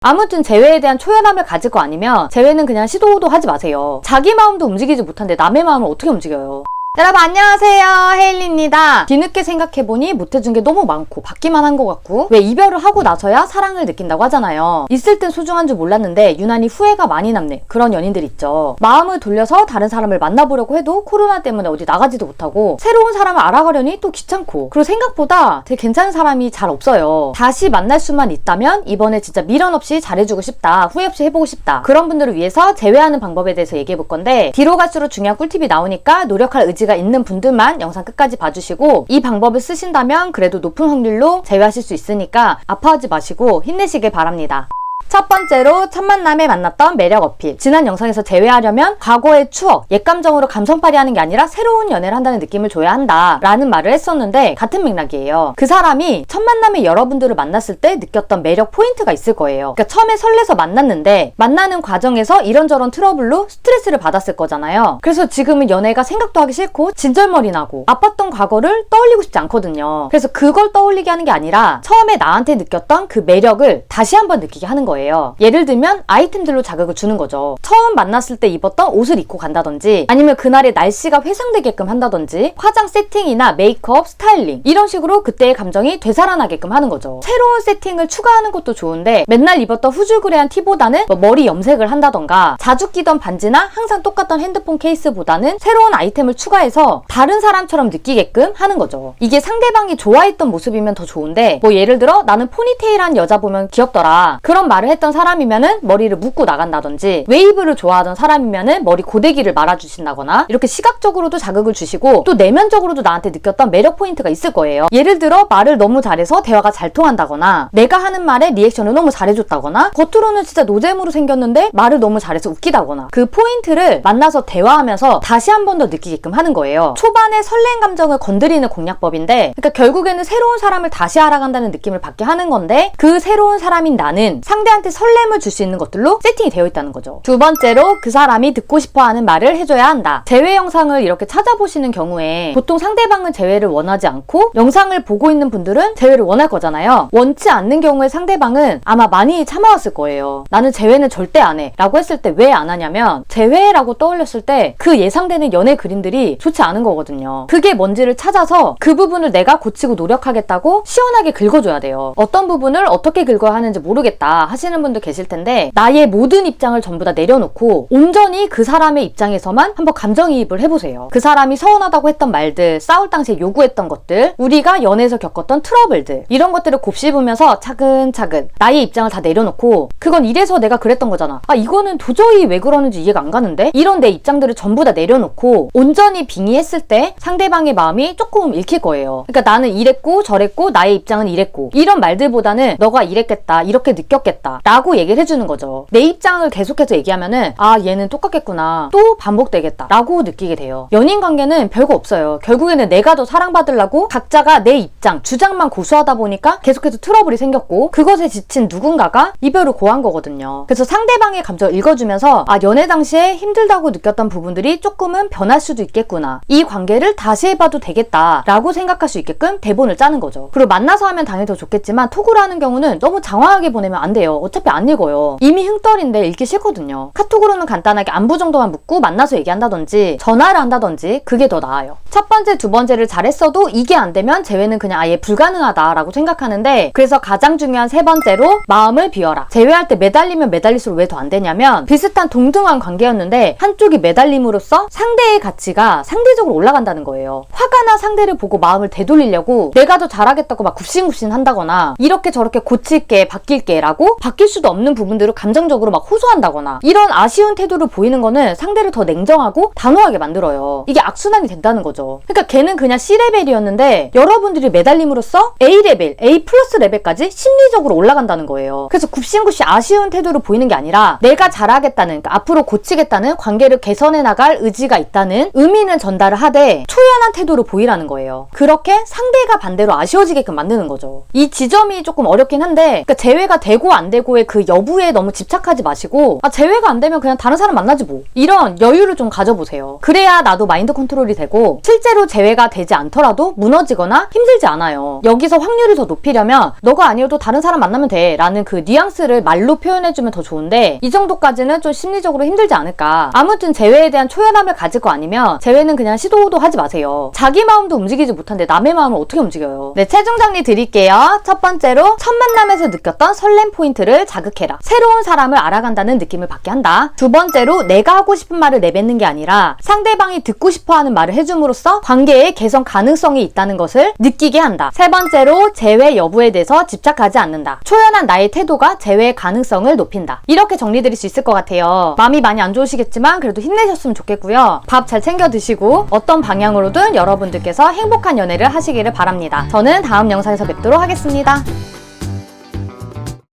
아무튼 재회에 대한 초연함을 가질 거 아니면 재회는 그냥 시도도 하지 마세요. 자기 마음도 움직이지 못한데 남의 마음을 어떻게 움직여요. 여러분 안녕하세요, 헤일리입니다. 뒤늦게 생각해보니 못해준 게 너무 많고 받기만 한 것 같고, 왜 이별을 하고 나서야 사랑을 느낀다고 하잖아요. 있을 땐 소중한 줄 몰랐는데 유난히 후회가 많이 남는 그런 연인들 있죠. 마음을 돌려서 다른 사람을 만나보려고 해도 코로나 때문에 어디 나가지도 못하고, 새로운 사람을 알아가려니 또 귀찮고, 그리고 생각보다 되게 괜찮은 사람이 잘 없어요. 다시 만날 수만 있다면 이번에 진짜 미련 없이 잘해주고 싶다, 후회 없이 해보고 싶다, 그런 분들을 위해서 재회하는 방법에 대해서 얘기해볼 건데, 뒤로 갈수록 중요한 꿀팁이 나오니까 노력할 의지가 있는 분들만 영상 끝까지 봐주시고, 이 방법을 쓰신다면 그래도 높은 확률로 재회하실 수 있으니까 아파하지 마시고 힘내시길 바랍니다. 첫 번째로 첫 만남에 만났던 매력 어필. 지난 영상에서 재회하려면 과거의 추억, 옛 감정으로 감성팔이 하는 게 아니라 새로운 연애를 한다는 느낌을 줘야 한다 라는 말을 했었는데, 같은 맥락이에요. 그 사람이 첫 만남에 여러분들을 만났을 때 느꼈던 매력 포인트가 있을 거예요. 그러니까 처음에 설레서 만났는데 만나는 과정에서 이런저런 트러블로 스트레스를 받았을 거잖아요. 그래서 지금은 연애가 생각도 하기 싫고 진절머리 나고 아팠던 과거를 떠올리고 싶지 않거든요. 그래서 그걸 떠올리게 하는 게 아니라 처음에 나한테 느꼈던 그 매력을 다시 한번 느끼게 하는 거예요. 예를 들면 아이템들로 자극을 주는 거죠. 처음 만났을 때 입었던 옷을 입고 간다든지, 아니면 그날의 날씨가 회상되게끔 한다든지, 화장 세팅이나 메이크업, 스타일링, 이런 식으로 그때의 감정이 되살아나게끔 하는 거죠. 새로운 세팅을 추가하는 것도 좋은데, 맨날 입었던 후줄그레한 티보다는 머리 염색을 한다던가, 자주 끼던 반지나 항상 똑같던 핸드폰 케이스보다는 새로운 아이템을 추가해서 다른 사람처럼 느끼게끔 하는 거죠. 이게 상대방이 좋아했던 모습이면 더 좋은데, 뭐 예를 들어 나는 포니테일한 여자 보면 귀엽더라, 그런 말을 했던 사람이면은 머리를 묶고 나간다든지, 웨이브를 좋아하던 사람이면은 머리 고데기를 말아주신다거나, 이렇게 시각적으로도 자극을 주시고 또 내면적으로도 나한테 느꼈던 매력 포인트가 있을 거예요. 예를 들어 말을 너무 잘해서 대화가 잘 통한다거나, 내가 하는 말에 리액션을 너무 잘해줬다거나, 겉으로는 진짜 노잼으로 생겼는데 말을 너무 잘해서 웃기다거나, 그 포인트를 만나서 대화하면서 다시 한 번 더 느끼게끔 하는 거예요. 초반에 설레는 감정을 건드리는 공략법인데, 그러니까 결국에는 새로운 사람을 다시 알아간다는 느낌을 받게 하는 건데, 그 새로운 사람인 나는 상대한테 설렘을 줄 수 있는 것들로 세팅이 되어 있다는 거죠. 두 번째로 그 사람이 듣고 싶어하는 말을 해줘야 한다. 재회 영상을 이렇게 찾아보시는 경우에 보통 상대방은 재회를 원하지 않고 영상을 보고 있는 분들은 재회를 원할 거잖아요. 원치 않는 경우에 상대방은 아마 많이 참아왔을 거예요. 나는 재회는 절대 안 해 라고 했을 때 왜 안 하냐면, 재회라고 떠올렸을 때 그 예상되는 연애 그림들이 좋지 않은 거거든요. 그게 뭔지를 찾아서 그 부분을 내가 고치고 노력하겠다고 시원하게 긁어줘야 돼요. 어떤 부분을 어떻게 긁어야 하는지 모르겠다 하시는 분들 계실 텐데, 나의 모든 입장을 전부 다 내려놓고 온전히 그 사람의 입장에서만 한번 감정이입을 해보세요. 그 사람이 서운하다고 했던 말들, 싸울 당시에 요구했던 것들, 우리가 연애에서 겪었던 트러블들, 이런 것들을 곱씹으면서 차근차근 나의 입장을 다 내려놓고, 그건 이래서 내가 그랬던 거잖아, 아 이거는 도저히 왜 그러는지 이해가 안 가는데, 이런 내 입장들을 전부 다 내려놓고 온전히 빙의했을 때 상대방의 마음이 조금 읽힐 거예요. 그러니까 나는 이랬고 저랬고 나의 입장은 이랬고, 이런 말들보다는 너가 이랬겠다, 이렇게 느꼈겠다 라고 얘기를 해주는 거죠. 내 입장을 계속해서 얘기하면은 아 얘는 똑같겠구나, 또 반복되겠다 라고 느끼게 돼요. 연인 관계는 별거 없어요. 결국에는 내가 더 사랑받으려고 각자가 내 입장, 주장만 고수하다 보니까 계속해서 트러블이 생겼고, 그것에 지친 누군가가 이별을 고한 거거든요. 그래서 상대방의 감정을 읽어주면서 아 연애 당시에 힘들다고 느꼈던 부분들이 조금은 변할 수도 있겠구나, 이 관계를 다시 해봐도 되겠다 라고 생각할 수 있게끔 대본을 짜는 거죠. 그리고 만나서 하면 당연히 더 좋겠지만, 톡으로 하는 경우는 너무 장황하게 보내면 안 돼요. 어차피 안 읽어요. 이미 흥떨인데 읽기 싫거든요. 카톡으로는 간단하게 안부 정도만 묻고 만나서 얘기한다든지 전화를 한다든지, 그게 더 나아요. 첫 번째, 두 번째를 잘했어도 이게 안 되면 재회는 그냥 아예 불가능하다라고 생각하는데, 그래서 가장 중요한 세 번째로 마음을 비워라. 재회할 때 매달리면 매달릴수록 왜 더 안 되냐면, 비슷한 동등한 관계였는데 한쪽이 매달림으로써 상대의 가치가 상대적으로 올라간다는 거예요. 화가 나 상대를 보고 마음을 되돌리려고 내가 더 잘하겠다고 막 굽신굽신 한다거나, 이렇게 저렇게 고칠게 바뀔게 라고 바뀔 수도 없는 부분들을 감정적으로 막 호소한다거나, 이런 아쉬운 태도를 보이는 거는 상대를 더 냉정하고 단호하게 만들어요. 이게 악순환이 된다는 거죠. 그러니까 걔는 그냥 C레벨이었는데 여러분들이 매달림으로써 A레벨, A 플러스 레벨까지 심리적으로 올라간다는 거예요. 그래서 굽신굽신 아쉬운 태도를 보이는 게 아니라 내가 잘하겠다는, 그러니까 앞으로 고치겠다는, 관계를 개선해 나갈 의지가 있다는 의미는 전달을 하되 초연한 태도를 보이라는 거예요. 그렇게 상대가 반대로 아쉬워지게끔 만드는 거죠. 이 지점이 조금 어렵긴 한데, 그러니까 재회가 되고 안 안 되고의 그 여부에 너무 집착하지 마시고 제외가 안 되면 그냥 다른 사람 만나지 뭐. 이런 여유를 좀 가져보세요. 그래야 나도 마인드 컨트롤이 되고 실제로 재회가 되지 않더라도 무너지거나 힘들지 않아요. 여기서 확률을 더 높이려면 너가 아니어도 다른 사람 만나면 돼 라는 그 뉘앙스를 말로 표현해주면 더 좋은데 이 정도까지는 좀 심리적으로 힘들지 않을까. 아무튼 재회에 대한 초연함을 가질 거 아니면 재회는 그냥 시도도 하지 마세요. 자기 마음도 움직이지 못한데 남의 마음을 어떻게 움직여요. 네, 최종 정리 드릴게요. 첫 번째로 첫 만남에서 느꼈던 설렘 포인트를 자극해라. 새로운 사람을 알아간다는 느낌을 받게 한다. 두 번째로 내가 하고 싶은 말을 내뱉는 게 아니라 상대방이 듣고 싶어하는 말을 해줌으로써 관계의 개선 가능성이 있다는 것을 느끼게 한다. 세 번째로 재회 여부에 대해서 집착하지 않는다. 초연한 나의 태도가 재회 가능성을 높인다. 이렇게 정리드릴 수 있을 것 같아요. 마음이 많이 안 좋으시겠지만 그래도 힘내셨으면 좋겠고요. 밥 잘 챙겨 드시고 어떤 방향으로든 여러분들께서 행복한 연애를 하시기를 바랍니다. 저는 다음 영상에서 뵙도록 하겠습니다.